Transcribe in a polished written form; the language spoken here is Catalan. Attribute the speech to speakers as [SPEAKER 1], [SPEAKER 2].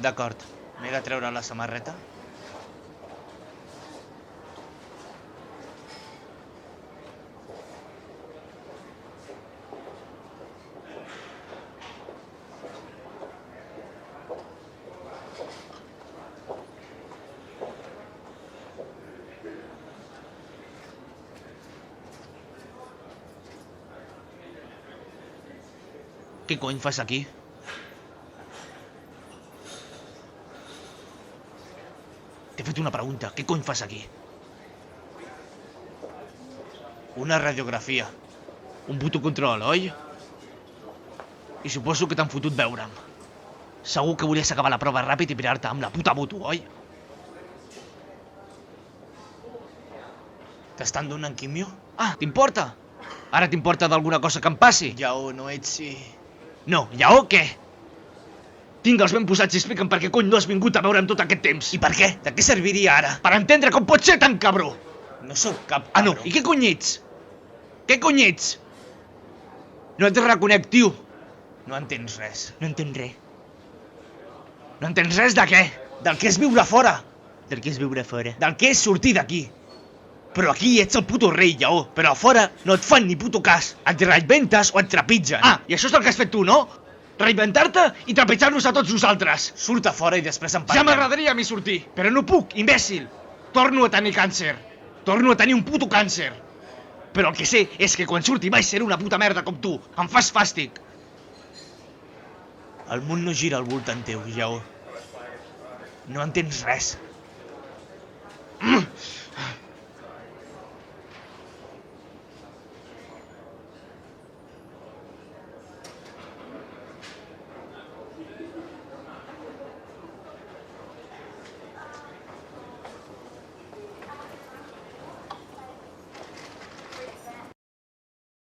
[SPEAKER 1] D'acord. M'he de treure la samarreta? Què cony fas aquí? T'he fet una pregunta. Què cony fas aquí? Una radiografia. Un puto control, oi? I suposo que t'han fotut veure'm. Segur que volies acabar la prova ràpid i pirar-te amb la puta moto, oi? T'estan donant quimio? Ah, t'importa? Ara t'importa d'alguna cosa que em passi? Lleó, no ets si... No, lleó què? Tinc els ben posats i explica'm per què cony no has vingut a veure'm tot aquest temps. I per què? De què serviria ara? Per entendre com pots ser tan cabró! No sóc cap cabró. Ah, no? I què cony ets? Què cony ets? No et reconec, tio. No entens res. No entens res. No entens res de què? Del que és viure fora. Del que és viure fora. Del que és sortir d'aquí. Però aquí ets el puto rei, lleó. Però a fora no et fan ni puto cas. Et reinventes o et trepitgen. Ah, i això és el que has fet tu, no? Reinventar-te i trepitjar-nos a tots nosaltres. Surt a fora i després em parlem. Ja m'agradaria a mi sortir, però no puc, imbècil. Torno a tenir càncer. Torno a tenir un puto càncer. Però el que sé és que quan surti vaig ser una puta merda com tu. Em fas fàstic. El món no gira al voltant teu, lleó. No entens res.